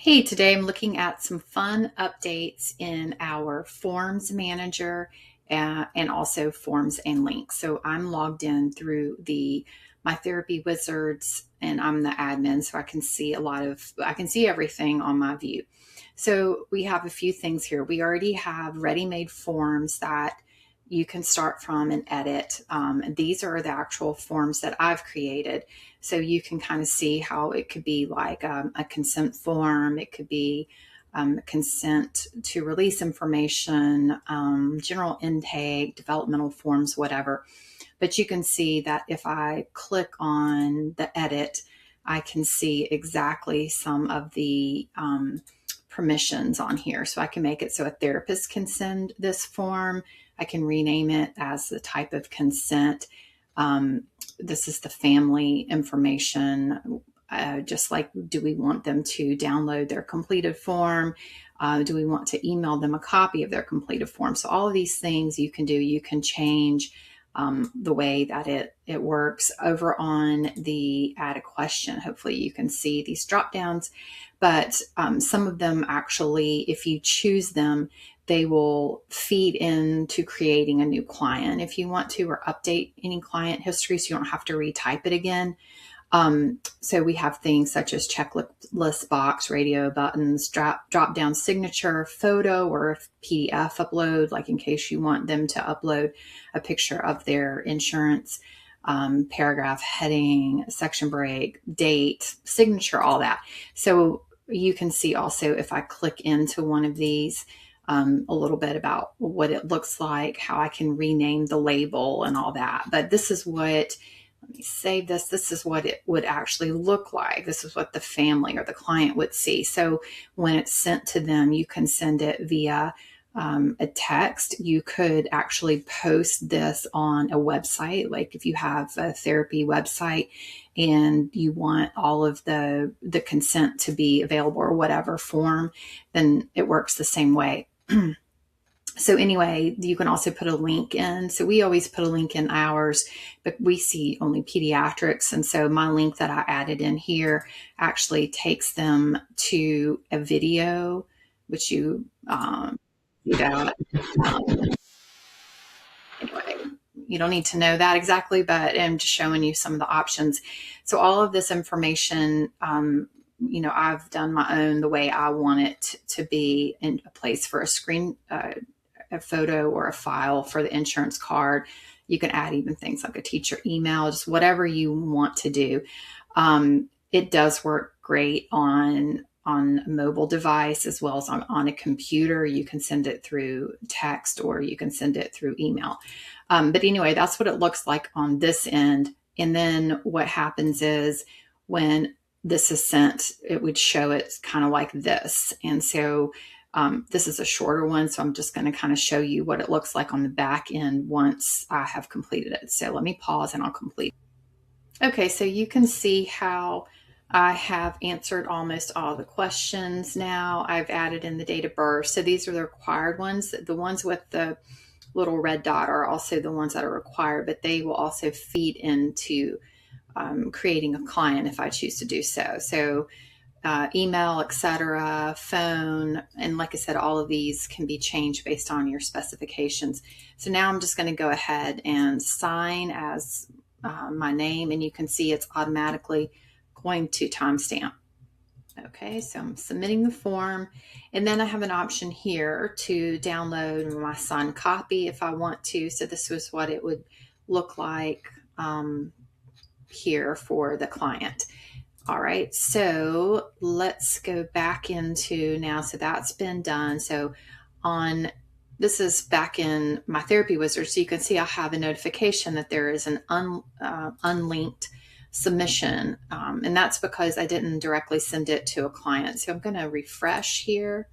Hey, today I'm looking at some fun updates in our Forms Manager and also Forms and Links. So I'm logged in through the MyTherapyWizards and I'm the admin, so I can see I can see everything on my view. So we have a few things here. We already have ready-made forms that you can start from and edit. These are the actual forms that I've created. So you can kind of see how it could be like a consent form. It could be consent to release information, general intake, developmental forms, whatever. But you can see that if I click on the edit, I can see exactly some of the permissions on here. So I can make it so a therapist can send this form. I can rename it as the type of consent. This is the family information, just like, do we want them to download their completed form? Do we want to email them a copy of their completed form? So all of these things you can do. You can change the way that it works. Over on the add a question, hopefully you can see these drop downs, but some of them actually, if you choose them, they will feed into creating a new client if you want to, or update any client history so you don't have to retype it again. So we have things such as checklist box, radio buttons, drop down signature, photo, or PDF upload, like in case you want them to upload a picture of their insurance, paragraph heading, section break, date, signature, all that. So you can see also if I click into one of these, a little bit about what it looks like, how I can rename the label and all that. But this is what, let me save this. This is what it would actually look like. This is what the family or the client would see. So when it's sent to them, you can send it via a text. You could actually post this on a website. Like if you have a therapy website and you want all of the consent to be available or whatever form, then it works the same way. So anyway, you can also put a link in. So we always put a link in ours, but we see only pediatrics. And so my link that I added in here actually takes them to a video, which you see that. Anyway, you don't need to know that exactly, but I'm just showing you some of the options. So all of this information, I've done my own the way I want it to be, in a place for a screen, a photo or a file for the insurance card. You can add even things like a teacher email, just whatever you want to do. It does work great on a mobile device as well as on a computer. You can send it through text or you can send it through email. But anyway, that's what it looks like on this end. And then what happens is when this is sent, it would show it kind of like this. And so this is a shorter one, so I'm just going to kind of show you what it looks like on the back end once I have completed it. So let me pause and I'll complete. Okay, so you can see how I have answered almost all the questions now. I've added in the date of birth. So these are the required ones. The ones with the little red dot are also the ones that are required, but they will also feed into creating a client if I choose to do so. So email, etc., phone, and like I said, all of these can be changed based on your specifications. So now I'm just going to go ahead and sign as my name, and you can see it's automatically going to timestamp. Okay, so I'm submitting the form, and then I have an option here to download my signed copy if I want to. So this was what it would look like here for the client. All right, so let's go back into now. So that's been done. So this is back in MyTherapyWizard. So you can see I have a notification that there is an unlinked submission. And that's because I didn't directly send it to a client. So I'm going to refresh here.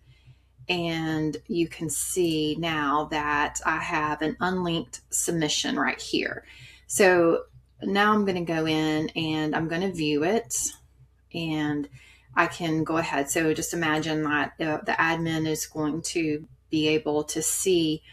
And you can see now that I have an unlinked submission right here. So now I'm going to go in and I'm going to view it. And I can go ahead. So just imagine that the admin is going to be able to see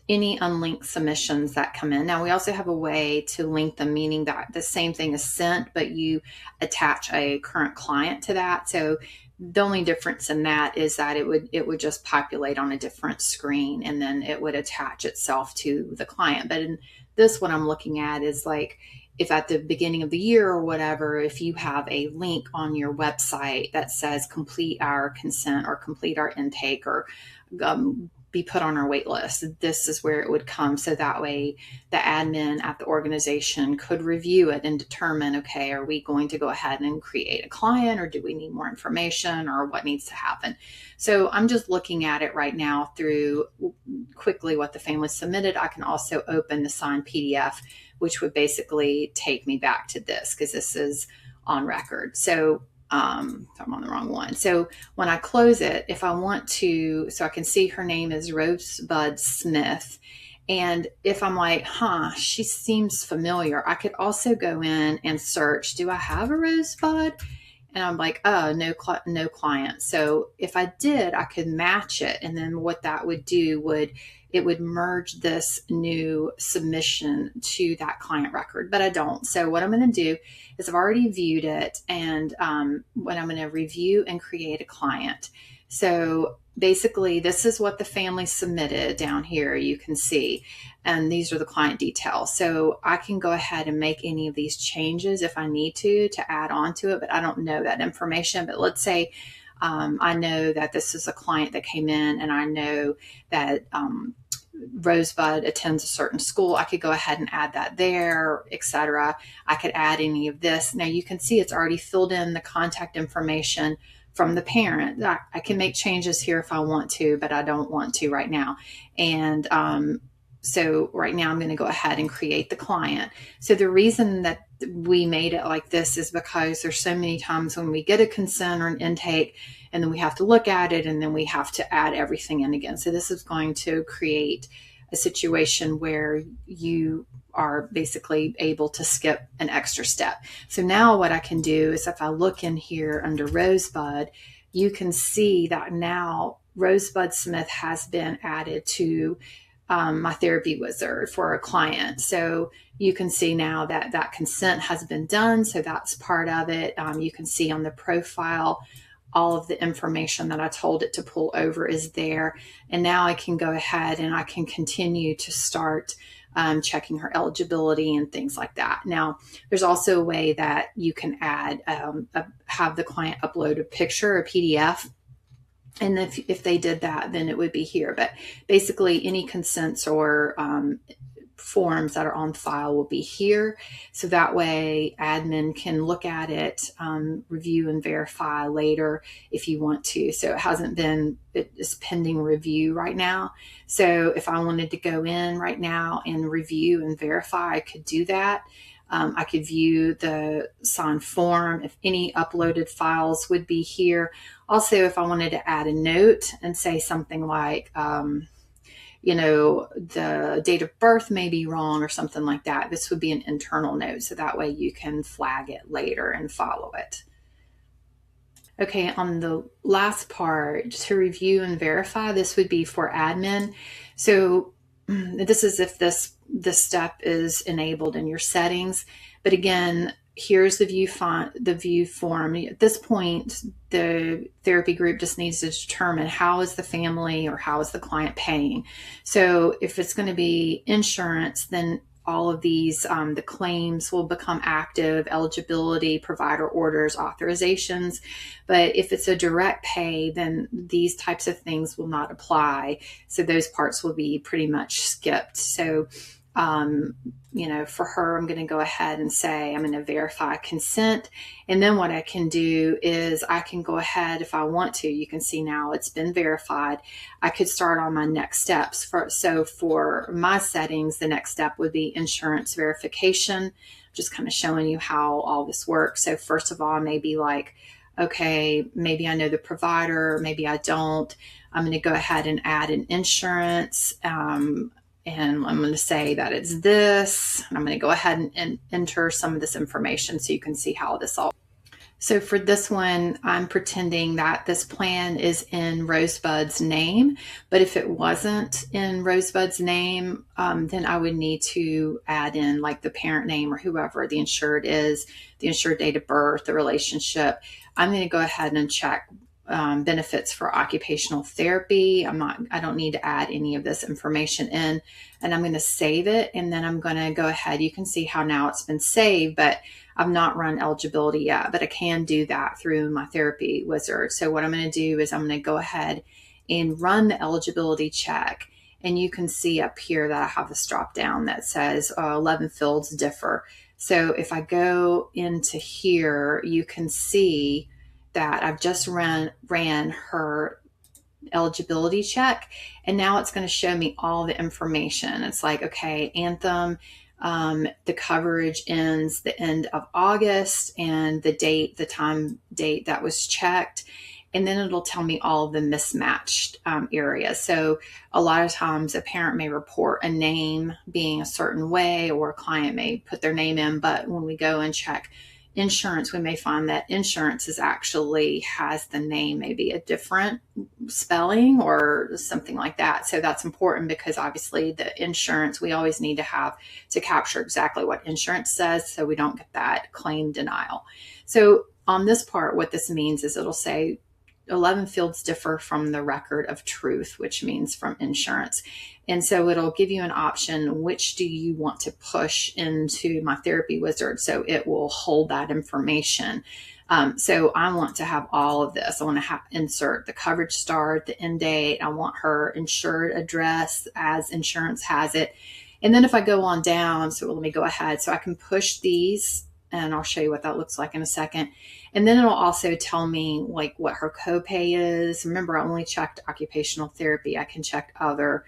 any unlinked submissions that come in. Now we also have a way to link them, meaning that the same thing is sent, but you attach a current client to that. So the only difference in that is that it would just populate on a different screen, and then it would attach itself to the client. But in this, what I'm looking at is like, if at the beginning of the year or whatever, if you have a link on your website that says complete our consent or complete our intake or be put on our wait list, this is where it would come. So that way the admin at the organization could review it and determine, okay, are we going to go ahead and create a client, or do we need more information, or what needs to happen? So I'm just looking at it right now through quickly what the family submitted. I can also open the signed PDF, which would basically take me back to this because this is on record. So I'm on the wrong one. So when I close it, if I want to, so I can see her name is Rosebud Smith. And if I'm like, she seems familiar, I could also go in and search, do I have a Rosebud? And I'm like, oh, no client. So if I did, I could match it. And then what that would do it would merge this new submission to that client record, but I don't. So what I'm going to do is I've already viewed it, and what I'm going to review and create a client. So basically this is what the family submitted down here, you can see, and these are the client details. So I can go ahead and make any of these changes if I need to add on to it, but I don't know that information. But let's say I know that this is a client that came in, and I know that Rosebud attends a certain school. I could go ahead and add that there, etc. I could add any of this. Now you can see it's already filled in the contact information from the parent. I can make changes here if I want to, but I don't want to right now. And so right now I'm going to go ahead and create the client. So the reason that we made it like this is because there's so many times when we get a consent or an intake, and then we have to look at it, and then we have to add everything in again. So this is going to create a situation where you are basically able to skip an extra step. So now what I can do is, if I look in here under Rosebud, you can see that now Rosebud Smith has been added to MyTherapyWizard for a client. So you can see now that that consent has been done. So that's part of it. You can see on the profile, all of the information that I told it to pull over is there. And now I can go ahead and I can continue to start checking her eligibility and things like that. Now, there's also a way that you can add, have the client upload a picture, a PDF. And if they did that, then it would be here. But basically any consents or forms that are on file will be here. So that way admin can look at it, review and verify later if you want to. So it is pending review right now. So if I wanted to go in right now and review and verify, I could do that. I could view the signed form. If any uploaded files would be here. Also, if I wanted to add a note and say something like, the date of birth may be wrong or something like that, this would be an internal note. So that way you can flag it later and follow it. Okay, on the last part, to review and verify, this would be for admin. So this is if this step is enabled in your settings. But again, here's the view form. At this point, the therapy group just needs to determine how is the family or how is the client paying. So if it's going to be insurance, then all of these, the claims will become active, eligibility, provider orders, authorizations. But if it's a direct pay, then these types of things will not apply. So those parts will be pretty much skipped. So for her, I'm going to go ahead and say, I'm going to verify consent. And then what I can do is I can go ahead if I want to. You can see now it's been verified. I could start on my next steps. So for my settings, the next step would be insurance verification. Just kind of showing you how all this works. So first of all, maybe like, okay, maybe I know the provider, maybe I don't. I'm going to go ahead and add an insurance. And I'm going to say that it's this. And I'm going to go ahead and enter some of this information so you can see how this all. So for this one, I'm pretending that this plan is in Rosebud's name, but if it wasn't in Rosebud's name, then I would need to add in like the parent name or whoever the insured is, the insured date of birth, the relationship. I'm going to go ahead and check benefits for occupational therapy. I don't need to add any of this information in, and I'm going to save it. And then I'm going to go ahead. You can see how now it's been saved, but I've not run eligibility yet, but I can do that through MyTherapyWizard. So what I'm going to do is I'm going to go ahead and run the eligibility check. And you can see up here that I have this drop down that says 11 fields differ. So if I go into here, you can see that I've just ran her eligibility check, and now it's going to show me all the information. It's like, okay, Anthem, the coverage ends the end of August, and the date that was checked, and then it'll tell me all of the mismatched areas. So a lot of times a parent may report a name being a certain way, or a client may put their name in, but when we go and check insurance, we may find that insurance has the name maybe a different spelling or something like that. So that's important, because obviously the insurance, we always need to have to capture exactly what insurance says, so we don't get that claim denial. So on this part, what this means is it'll say 11 fields differ from the record of truth, which means from insurance. And so it'll give you an option, which do you want to push into MyTherapyWizard so it will hold that information. So I want to have all of this. I want to insert the coverage start, the end date. I want her insured address as insurance has it. And then if I go on down, so let me go ahead. So I can push these, and I'll show you what that looks like in a second. And then it'll also tell me like what her copay is. Remember, I only checked occupational therapy. I can check other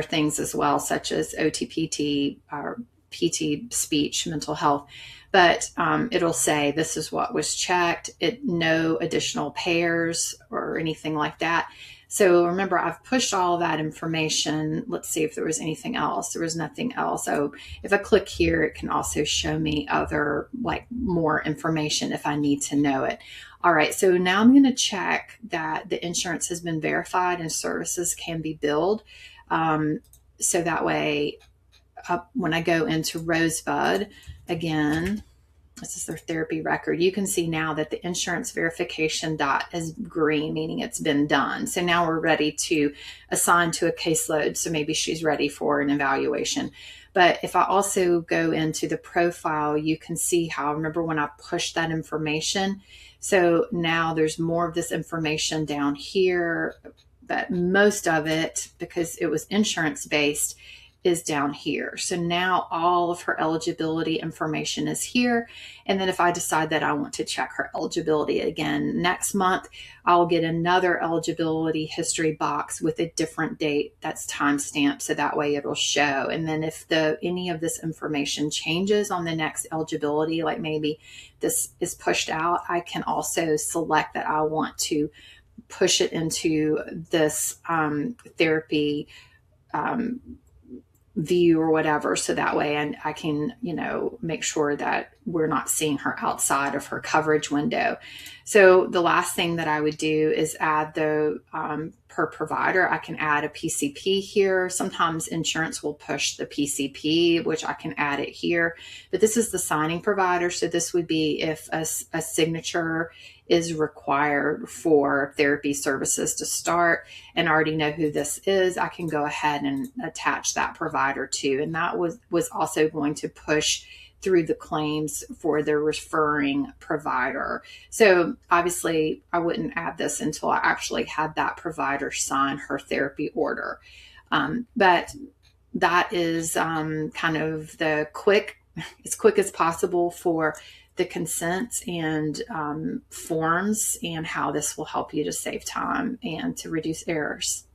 things as well, such as OT PT or PT speech, mental health. But it'll say this is what was checked. No additional payers or anything like that. So remember, I've pushed all that information. Let's see if there was anything else. There was nothing else. So if I click here, it can also show me other, like more information if I need to know it. All right, so now I'm going to check that the insurance has been verified and services can be billed. So that way, when I go into Rosebud again, this is their therapy record. You can see now that the insurance verification dot is green, meaning it's been done. So now we're ready to assign to a caseload. So maybe she's ready for an evaluation. But if I also go into the profile, you can see how, remember when I pushed that information? So now there's more of this information down here, but most of it, because it was insurance based, is down here. So now all of her eligibility information is here. And then if I decide that I want to check her eligibility again next month, I'll get another eligibility history box with a different date that's timestamped. So that way it'll show. And then if any of this information changes on the next eligibility, like maybe this is pushed out, I can also select that I want to push it into this therapy view or whatever. So that way I can, make sure that we're not seeing her outside of her coverage window. So the last thing that I would do is add the per provider. I can add a PCP here. Sometimes insurance will push the PCP, which I can add it here, but this is the signing provider. So this would be if a signature is required for therapy services to start, and I already know who this is, I can go ahead and attach that provider too. And that was also going to push through the claims for the referring provider. So obviously I wouldn't add this until I actually had that provider sign her therapy order. But that is kind of as quick as possible for the consents and forms, and how this will help you to save time and to reduce errors.